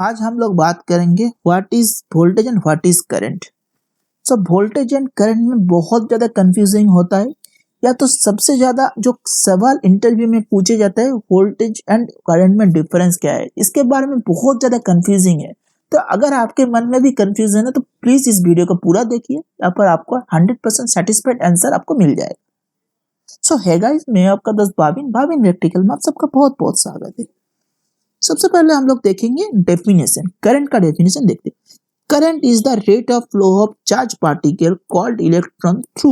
आज हम लोग बात करेंगे what is voltage and what is current. So voltage and current में बहुत ज़्यादा कंफ्यूजिंग होता है, या तो सबसे ज़्यादा जो सवाल इंटरव्यू में पूछे जाता है वोल्टेज एंड करंट में डिफरेंस क्या है, इसके बारे में बहुत ज़्यादा कंफ्यूजिंग है। तो अगर आपके मन में भी कंफ्यूजन है तो प्लीज़ इस वीडियो को पूरा देखिए, यहाँ पर आपको 100% सेटिस्फाइड आंसर आपको मिल जाएगा। सो है गाइस, मैं आपका दोस्त भाविन प्रैक्टिकल में आप सबका बहुत बहुत स्वागत है। सबसे पहले हम लोग देखेंगे डेफिनेशन। करंट का डेफिनेशन देखते हैं। Current is the rate of flow of charge particle called electron through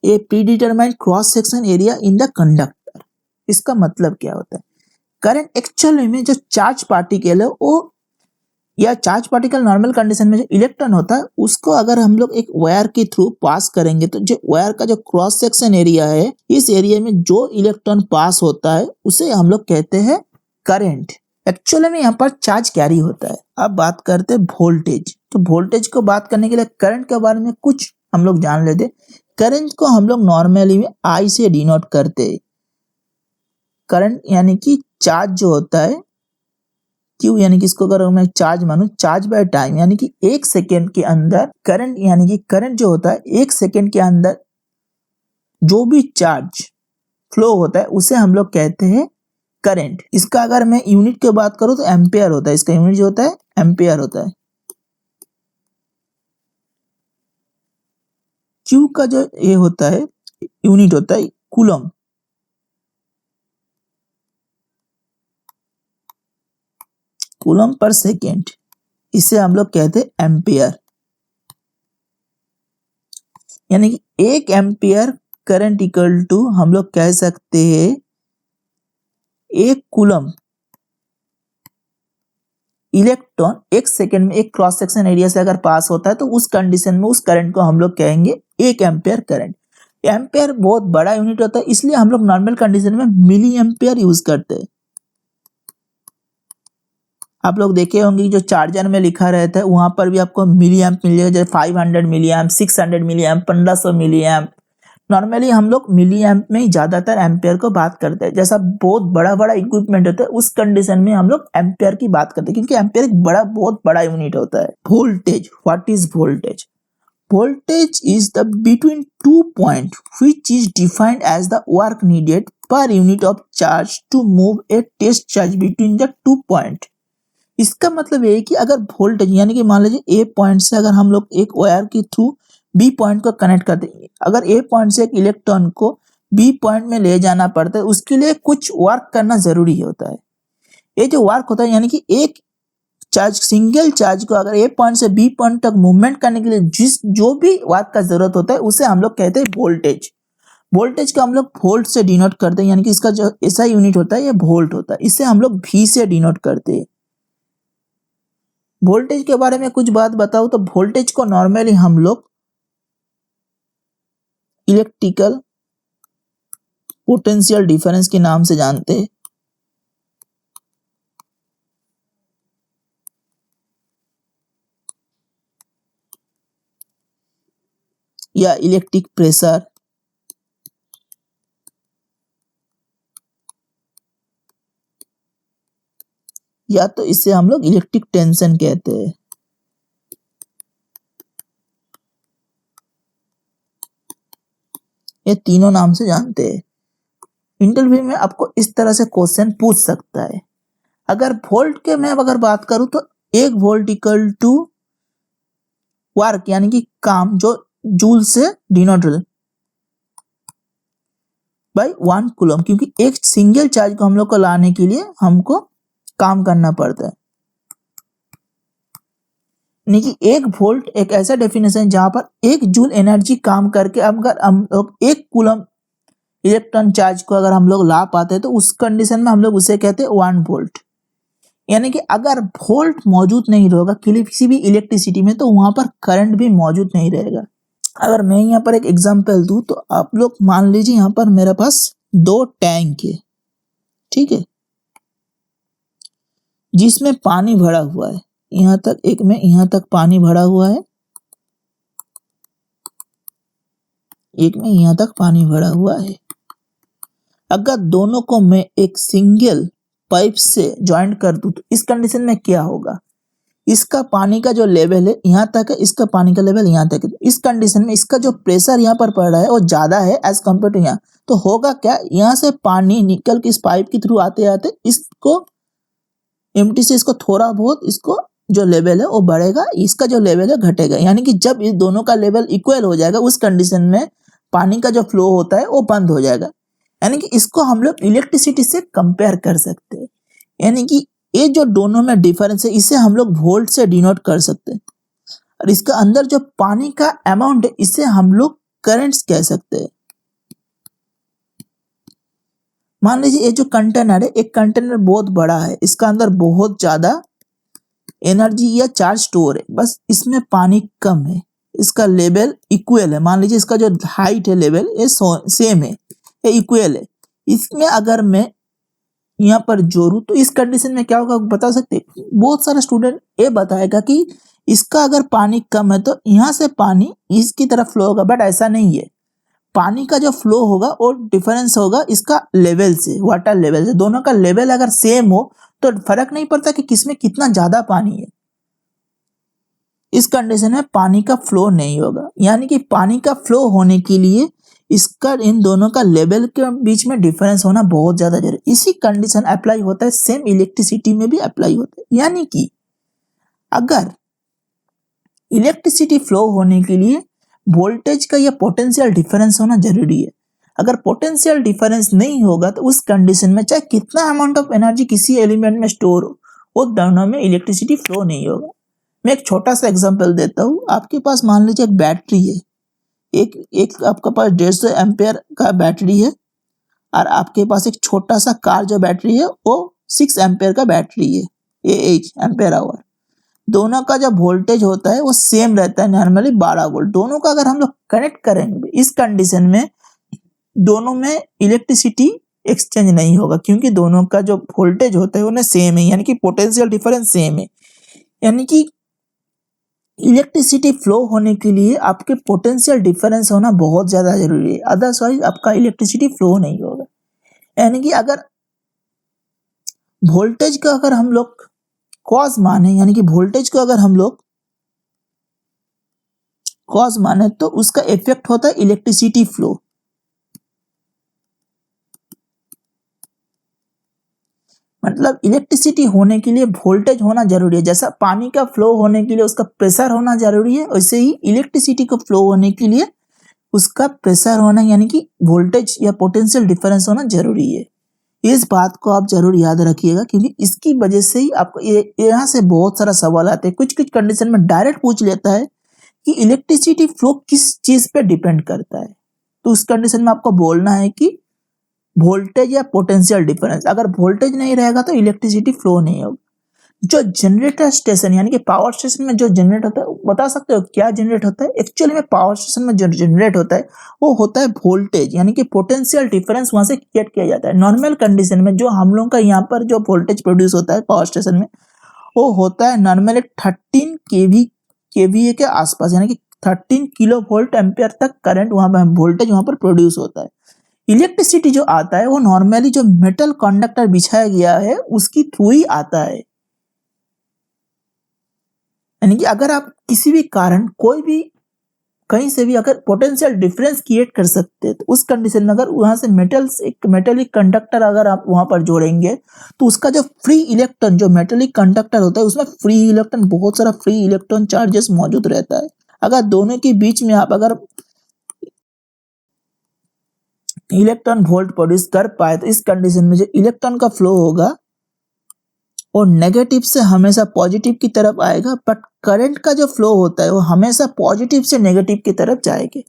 a predetermined cross section area in the conductor. इसका मतलब क्या होता है? करंट एक्चुअली में जो चार्ज पार्टिकल है वो, या चार्ज पार्टिकल नॉर्मल कंडीशन में जो इलेक्ट्रॉन होता है उसको अगर हम लोग एक वायर के थ्रू पास करेंगे तो जो वायर का जो क्रॉस सेक्शन एरिया है, इस एरिया में जो इलेक्ट्रॉन पास होता है उसे हम लोग कहते हैं करंट। एक्चुअली में यहाँ पर चार्ज कैरी होता है। अब बात करते हैं वोल्टेज। तो वोल्टेज को बात करने के लिए करंट के बारे में कुछ हम लोग जान लेते। करंट को हम लोग नॉर्मली में आई से डिनोट करते हैं। करंट यानी कि चार्ज जो होता है, क्यू यानी कि इसको अगर मैं चार्ज मानूं, चार्ज बाय टाइम यानी कि एक सेकेंड के अंदर करंट, यानी कि करंट जो होता है एक सेकेंड के अंदर जो भी चार्ज फ्लो होता है उसे हम लोग कहते हैं करंट। इसका अगर मैं यूनिट की बात करूं तो एम्पियर होता है। इसका यूनिट जो होता है एम्पियर होता है। क्यू का जो ये होता है यूनिट होता है कूलम। कूलम पर सेकेंड, इसे हम लोग कहते हैं एम्पियर। यानी कि एक एम्पियर करंट इक्वल टू हम लोग कह सकते हैं एक कूलम इलेक्ट्रॉन एक सेकेंड में एक क्रॉस सेक्शन एरिया से अगर पास होता है तो उस कंडीशन में उस करंट को हम लोग कहेंगे एक एम्पियर करंट। एम्पियर बहुत बड़ा यूनिट होता है, इसलिए हम लोग नॉर्मल कंडीशन में मिली एम्पियर यूज करते हैं। आप लोग देखे होंगे जो चार्जर में लिखा रहता है वहां पर भी आपको मिली एम्प मिल जाएगा, जैसे 500 milliamp, 600 milliamp, 1500 milliamp. Normally हम लोग मिली एम्प में ही ज्यादातर एम्पियर को बात करते हैं। जैसा बहुत बड़ा बड़ा इक्विपमेंट होता है उस कंडीशन में हम लोग एम्पियर की बात करते हैं, क्योंकि एम्पियर एक बहुत बड़ा यूनिट होता है। Voltage, what is voltage? Voltage is the between 2 points which is defined as the work needed per unit of charge to move a test charge between the 2 points। इसका मतलब ये है कि अगर वोल्टेज यानी कि मान लीजिए ए पॉइंट से अगर हम लोग एक वायर के थ्रू बी पॉइंट को कनेक्ट करते हैं, अगर ए पॉइंट से एक इलेक्ट्रॉन को बी पॉइंट में ले जाना पड़ता है उसके लिए कुछ वर्क करना जरूरी होता है। ये जो वर्क होता है यानी कि एक चार्ज, सिंगल चार्ज को अगर ए पॉइंट से बी पॉइंट तक मूवमेंट करने के लिए जो भी वर्क का जरूरत होता है उसे हम लोग कहते हैं वोल्टेज। वोल्टेज को हम लोग वोल्ट से डिनोट करते हैं, यानी कि इसका जो ऐसा यूनिट होता है ये वोल्ट होता है। इसे हम लोग वी से डिनोट करते हैं। वोल्टेज के बारे में कुछ बात बताऊं तो वोल्टेज को नॉर्मली हम लोग इलेक्ट्रिकल पोटेंशियल डिफरेंस के नाम से जानते हैं, या इलेक्ट्रिक प्रेशर, या तो इसे हम लोग इलेक्ट्रिक टेंशन कहते हैं। ये तीनों नाम से जानते हैं। इंटरव्यू में आपको इस तरह से क्वेश्चन पूछ सकता है। अगर वोल्ट के मैं अगर बात करूं तो एक वोल्ट इक्वल टू वर्क यानी कि काम जो जूल से डिनोट बाय 1 कूलम, क्योंकि एक सिंगल चार्ज को हम लोग को लाने के लिए हमको काम करना पड़ता है। यानी कि एक वोल्ट एक ऐसा डेफिनेशन जहां पर एक जूल एनर्जी काम करके अगर हम लोग एक कूलम इलेक्ट्रॉन चार्ज को अगर हम लोग ला पाते हैं तो उस कंडीशन में हम लोग उसे कहते हैं 1 वोल्ट। यानी कि अगर वोल्ट मौजूद नहीं रहेगा किसी भी इलेक्ट्रिसिटी में तो वहां पर करंट भी मौजूद नहीं रहेगा। अगर मैं यहाँ पर एक एग्जांपल दूं तो आप लोग मान लीजिए यहाँ पर मेरे पास 2 टैंक है, ठीक है, जिसमें पानी भरा हुआ है। यहाँ तक एक में यहाँ तक पानी भरा हुआ है, एक में यहाँ तक पानी भरा हुआ है। अगर दोनों को मैं एक सिंगल पाइप से ज्वाइंट कर दूं तो इस कंडीशन में क्या होगा, इसका पानी का जो लेवल है यहाँ तक है, इसका पानी का लेवल यहाँ तक है। इस कंडीशन में इसका जो प्रेशर यहाँ पर पड़ रहा है वो ज़्यादा है एज कम्पेयर टू यहाँ, तो होगा क्या, यहाँ से पानी निकल के इस पाइप के थ्रू आते आते इसको एम्प्टी से इसको थोड़ा बहुत इसको जो लेवल है वो बढ़ेगा, इसका जो लेवल है घटेगा। यानी कि जब इस दोनों का लेवल इक्वल हो जाएगा उस कंडीशन में पानी का जो फ्लो होता है वो बंद हो जाएगा। यानी कि इसको हम लोग इलेक्ट्रिसिटी से कंपेयर कर सकते हैं। यानी कि ये जो दोनों में डिफरेंस है इसे हम लोग वोल्ट से डिनोट कर सकते हैं, और इसका अंदर जो पानी का अमाउंट है इसे हम लोग करंट्स कह सकते हैं। मान लीजिए ये जो कंटेनर है, एक कंटेनर बहुत बड़ा है, इसका अंदर बहुत ज्यादा एनर्जी या चार्ज स्टोर है, बस इसमें पानी कम है, इसका लेवल इक्वल है। मान लीजिए इसका जो हाइट है लेवल ये सेम है, ये इक्वल है। इसमें अगर मैं यहाँ पर जोड़ू तो इस कंडीशन में क्या होगा बता सकते हैं? बहुत सारे स्टूडेंट ये बताएगा कि इसका अगर पानी कम है तो यहाँ से पानी इसकी तरफ फ्लो होगा, बट ऐसा नहीं है। पानी का जो फ्लो होगा वो डिफरेंस होगा इसका लेवल से, वाटर लेवल से। दोनों का लेवल अगर सेम हो तो फर्क नहीं पड़ता कि किसमें कितना ज्यादा पानी है। इस कंडीशन में पानी का फ्लो नहीं होगा। यानी कि पानी का फ्लो होने के लिए इसका इन दोनों का लेवल के बीच में डिफरेंस होना बहुत ज्यादा जरूरी है। इसी कंडीशन अप्लाई होता है, सेम इलेक्ट्रिसिटी में भी अप्लाई होता है। यानी कि अगर इलेक्ट्रिसिटी फ्लो होने के लिए वोल्टेज का या पोटेंशियल डिफरेंस होना जरूरी है। अगर पोटेंशियल डिफरेंस नहीं होगा तो उस कंडीशन में चाहे कितना अमाउंट ऑफ एनर्जी किसी एलिमेंट में स्टोर हो, वो दोनों में इलेक्ट्रिसिटी फ्लो नहीं होगा। मैं एक छोटा सा एग्जांपल देता हूँ। आपके पास मान लीजिए एक बैटरी है, एक आपके पास 150 एम्पेयर का बैटरी है, और आपके पास एक छोटा सा कार जो बैटरी है वो 6 एम्पेयर का बैटरी है, एएच एम्पेयर आवर। दोनों का जो वोल्टेज होता है वो सेम रहता है, नॉर्मली 12 वोल्ट। दोनों का अगर हम लोग कनेक्ट करेंगे इस कंडीशन में दोनों में इलेक्ट्रिसिटी एक्सचेंज नहीं होगा, क्योंकि दोनों का जो वोल्टेज होता है वो सेम है, यानी कि पोटेंशियल डिफरेंस सेम है। यानी कि इलेक्ट्रिसिटी फ्लो होने के लिए आपके पोटेंशियल डिफरेंस होना बहुत ज्यादा जरूरी है, अदरवाइज आपका इलेक्ट्रिसिटी फ्लो नहीं होगा। यानी कि अगर वोल्टेज का अगर हम लोग कॉज माने, यानी कि वोल्टेज को अगर हम लोग कॉज माने तो उसका इफेक्ट होता है इलेक्ट्रिसिटी फ्लो। मतलब इलेक्ट्रिसिटी होने के लिए वोल्टेज होना जरूरी है। जैसा पानी का फ्लो होने के लिए उसका प्रेशर होना जरूरी है, वैसे ही इलेक्ट्रिसिटी को फ्लो होने के लिए उसका प्रेशर होना यानी कि वोल्टेज या पोटेंशियल डिफरेंस होना जरूरी है। इस बात को आप जरूर याद रखिएगा, क्योंकि इसकी वजह से ही आपको यहाँ से बहुत सारा सवाल आते हैं। कुछ कुछ कंडीशन में डायरेक्ट पूछ लेता है कि इलेक्ट्रिसिटी फ्लो किस चीज पे डिपेंड करता है, तो उस कंडीशन में आपको बोलना है कि वोल्टेज या पोटेंशियल डिफरेंस। अगर वोल्टेज नहीं रहेगा तो इलेक्ट्रिसिटी फ्लो नहीं होगा। जो जनरेटर स्टेशन यानी कि पावर स्टेशन में जो जनरेट होता है, बता सकते हो क्या जनरेट होता है? एक्चुअली में पावर स्टेशन में जो जनरेट होता है वो होता है वोल्टेज, यानी कि पोटेंशियल डिफरेंस वहां से क्रिएट किया जाता है। नॉर्मल कंडीशन में जो हम लोग का यहाँ पर जो वोल्टेज प्रोड्यूस होता है पावर स्टेशन में वो होता है नॉर्मली 13 केवीए के आसपास, यानी कि 13 किलो वोल्ट एम्पियर तक करंट वहां पर वोल्टेज वहां पर प्रोड्यूस होता है। इलेक्ट्रिसिटी जो आता है वो नॉर्मली जो मेटल कंडक्टर बिछाया गया है उसकी थ्रू ही आता है। यानी कि अगर आप किसी भी कारण कोई भी कहीं से भी अगर पोटेंशियल डिफरेंस क्रिएट कर सकते हैं तो उस कंडीशन में अगर वहां से एक मेटेलिक कंडक्टर अगर आप वहां पर जोड़ेंगे तो उसका जो फ्री इलेक्ट्रॉन, जो मेटेलिक कंडक्टर होता है उसमें फ्री इलेक्ट्रॉन, बहुत सारा फ्री इलेक्ट्रॉन चार्जेस मौजूद रहता है। अगर दोनों के बीच में आप अगर इलेक्ट्रॉन वोल्ट प्रोड्यूस कर पाए तो इस कंडीशन में जो इलेक्ट्रॉन का फ्लो होगा और नेगेटिव से हमेशा पॉजिटिव की तरफ आएगा, बट करंट का जो फ्लो होता है वो हमेशा पॉजिटिव से नेगेटिव की तरफ जाएंगे।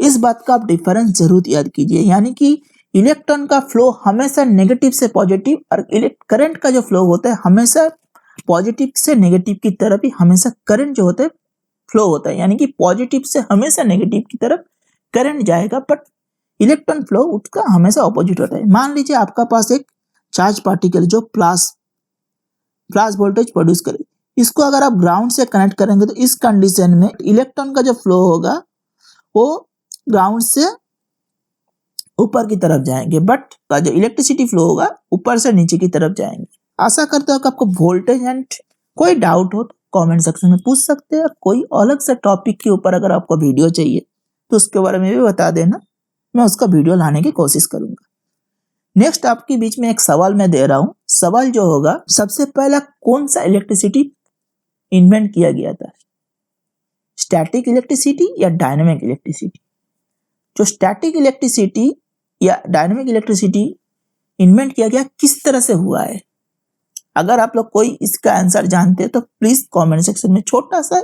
इस बात का आप डिफरेंस जरूर याद कीजिए। यानी कि इलेक्ट्रॉन का फ्लो हमेशा नेगेटिव से पॉजिटिव और करंट का जो फ्लो होता है हमेशा पॉजिटिव से नेगेटिव की तरफ ही हमेशा करंट जो होता है फ्लो होता है। यानी कि पॉजिटिव से हमेशा नेगेटिव की तरफ करंट जाएगा, बट इलेक्ट्रॉन फ्लो उसका हमेशा ऑपोजिट होता है। मान लीजिए आपका पास एक चार्ज पार्टिकल जो प्लस वोल्टेज प्रोड्यूस करे, इसको अगर आप ग्राउंड से कनेक्ट करेंगे तो इस कंडीशन में इलेक्ट्रॉन का जो फ्लो होगा वो ग्राउंड से ऊपर की तरफ जाएंगे, बट का जो इलेक्ट्रिसिटी फ्लो होगा ऊपर से नीचे की तरफ जाएंगे। आशा करता हूँ कि आपको वोल्टेज एंड कोई डाउट हो तो कमेंट सेक्शन में पूछ सकते हैं। कोई अलग से टॉपिक के ऊपर अगर आपको वीडियो चाहिए तो उसके बारे में भी बता देना, मैं उसका वीडियो लाने की कोशिश करूंगा। नेक्स्ट आपके बीच में एक सवाल मैं दे रहा हूँ। सवाल जो होगा, सबसे पहला कौन सा इलेक्ट्रिसिटी इन्वेंट किया गया था, स्टैटिक इलेक्ट्रिसिटी या डायनेमिक इलेक्ट्रिसिटी? जो स्टैटिक इलेक्ट्रिसिटी या डायनेमिक इलेक्ट्रिसिटी इन्वेंट किया गया किस तरह से हुआ है? अगर आप लोग कोई इसका आंसर जानते हैं तो प्लीज कमेंट सेक्शन में छोटा सा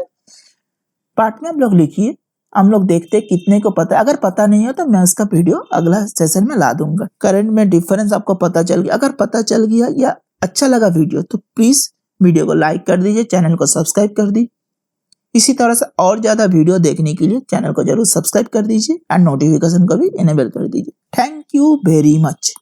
पार्ट में आप लोग लिखिए, हम लोग देखते हैं कितने को पता है। अगर पता नहीं हो तो मैं उसका वीडियो अगला सेशन में ला दूंगा। करंट में डिफरेंस आपको पता चल गया? अगर पता चल गया या अच्छा लगा वीडियो तो प्लीज वीडियो को लाइक कर दीजिए, चैनल को सब्सक्राइब कर दीजिए। इसी तरह से और ज्यादा वीडियो देखने के लिए चैनल को जरूर सब्सक्राइब कर दीजिए एंड नोटिफिकेशन को भी इनेबल कर दीजिए। Thank you very much.